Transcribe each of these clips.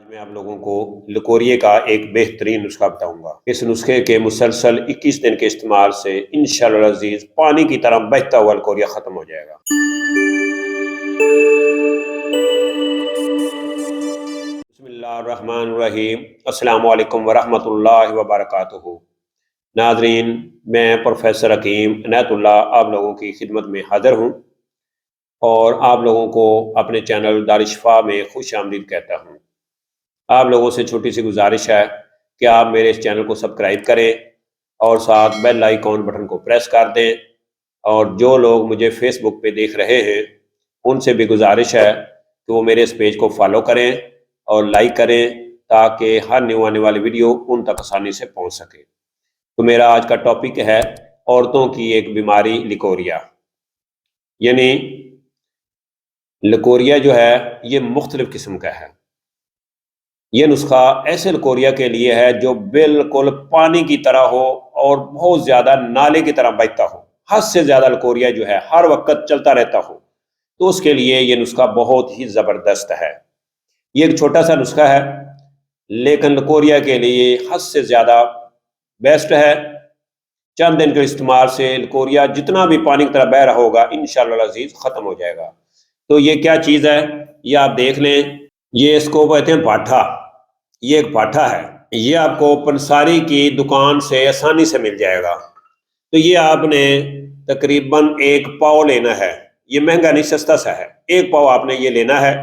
آج میں آپ لوگوں کو لکوریے کا ایک بہترین نسخہ بتاؤں گا۔ اس نسخے کے مسلسل 21 دن کے استعمال سے انشاءاللہ العزیز پانی کی طرح بہتا ہوا لکوریا ختم ہو جائے گا۔ بسم اللہ الرحمن الرحیم۔ السلام علیکم ورحمۃ اللہ وبرکاتہ۔ ناظرین، میں پروفیسر حکیم عنایت اللہ آپ لوگوں کی خدمت میں حاضر ہوں اور آپ لوگوں کو اپنے چینل دار شفا میں خوش آمدید کہتا ہوں۔ آپ لوگوں سے چھوٹی سی گزارش ہے کہ آپ میرے اس چینل کو سبسکرائب کریں اور ساتھ بیل آئیکن بٹن کو پریس کر دیں، اور جو لوگ مجھے فیس بک پہ دیکھ رہے ہیں ان سے بھی گزارش ہے کہ وہ میرے اس پیج کو فالو کریں اور لائک کریں تاکہ ہر نیو آنے والی ویڈیو ان تک آسانی سے پہنچ سکے۔ تو میرا آج کا ٹاپک ہے عورتوں کی ایک بیماری لکوریا، یعنی لکوریا جو ہے یہ مختلف قسم کا ہے۔ یہ نسخہ ایسے لکوریا کے لیے ہے جو بالکل پانی کی طرح ہو اور بہت زیادہ نالے کی طرح بہتا ہو، حد سے زیادہ لکوریا جو ہے ہر وقت چلتا رہتا ہو، تو اس کے لیے یہ نسخہ بہت ہی زبردست ہے۔ یہ ایک چھوٹا سا نسخہ ہے لیکن لکوریا کے لیے حد سے زیادہ بیسٹ ہے۔ چند دن کے استعمال سے لکوریا جتنا بھی پانی کی طرح بہہ رہا ہوگا انشاءاللہ العزیز ختم ہو جائے گا۔ تو یہ کیا چیز ہے یہ آپ دیکھ لیں۔ یہ اس کو کہتے ہیں پاٹھا، یہ ایک پاٹھا ہے، یہ آپ کو پنساری کی دکان سے آسانی سے مل جائے گا۔ تو یہ آپ نے تقریباً 1 پاؤ لینا ہے، یہ مہنگا نہیں سستا سا ہے۔ 1 پاؤ آپ نے یہ لینا ہے۔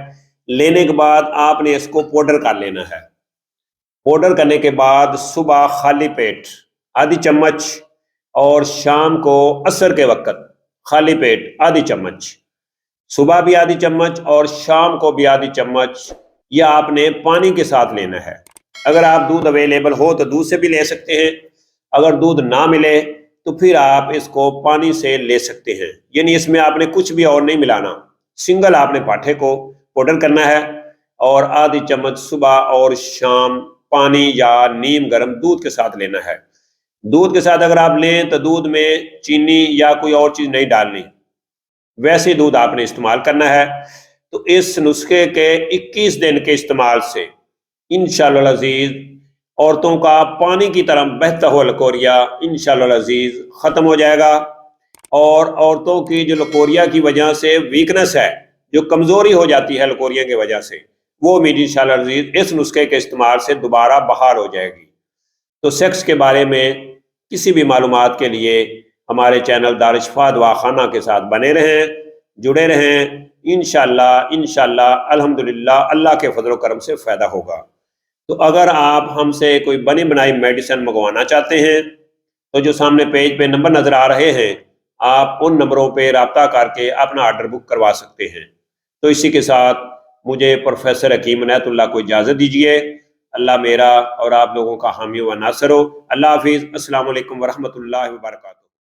لینے کے بعد آپ نے اس کو پاؤڈر کر لینا ہے۔ پاؤڈر کرنے کے بعد صبح خالی پیٹ آدھی چمچ اور شام کو عصر کے وقت خالی پیٹ آدھی چمچ، صبح بھی آدھی چمچ اور شام کو بھی آدھی چمچ، یہ آپ نے پانی کے ساتھ لینا ہے۔ اگر آپ دودھ اویلیبل ہو تو دودھ سے بھی لے سکتے ہیں، اگر دودھ نہ ملے تو پھر آپ اس کو پانی سے لے سکتے ہیں، یعنی اس میں آپ نے کچھ بھی اور نہیں ملانا، سنگل آپ نے پاٹھے کو پاؤڈر کرنا ہے اور آدھی چمچ صبح اور شام پانی یا نیم گرم دودھ کے ساتھ لینا ہے۔ دودھ کے ساتھ اگر آپ لیں تو دودھ میں چینی یا کوئی اور چیز نہیں ڈالنی، ویسے دودھ آپ نے استعمال کرنا ہے۔ تو اس نسخے کے 21 دن کے استعمال سے انشاءاللہ العزیز عورتوں کا پانی کی طرح بہتا ہوا لکوریا انشاءاللہ العزیز ختم ہو جائے گا، اور عورتوں کی جو لکوریا کی وجہ سے ویکنس ہے، جو کمزوری ہو جاتی ہے لکوریا کی وجہ سے، وہ بھی انشاءاللہ العزیز اس نسخے کے استعمال سے دوبارہ بحال ہو جائے گی۔ تو سیکس کے بارے میں کسی بھی معلومات کے لیے ہمارے چینل دار شفا دعا خانہ کے ساتھ بنے رہیں، جڑے رہیں۔ انشاءاللہ الحمدللہ اللہ کے فضل و کرم سے فائدہ ہوگا۔ تو اگر آپ ہم سے کوئی بنی بنائی میڈیسن منگوانا چاہتے ہیں تو جو سامنے پیج پہ نمبر نظر آ رہے ہیں، آپ ان نمبروں پہ رابطہ کر کے اپنا آرڈر بک کروا سکتے ہیں۔ تو اسی کے ساتھ مجھے پروفیسر حکیم عنایت اللہ کو اجازت دیجیے۔ اللہ میرا اور آپ لوگوں کا حامی و ناصر ہو۔ اللہ حافظ۔ السلام علیکم ورحمۃ اللہ وبرکاتہ۔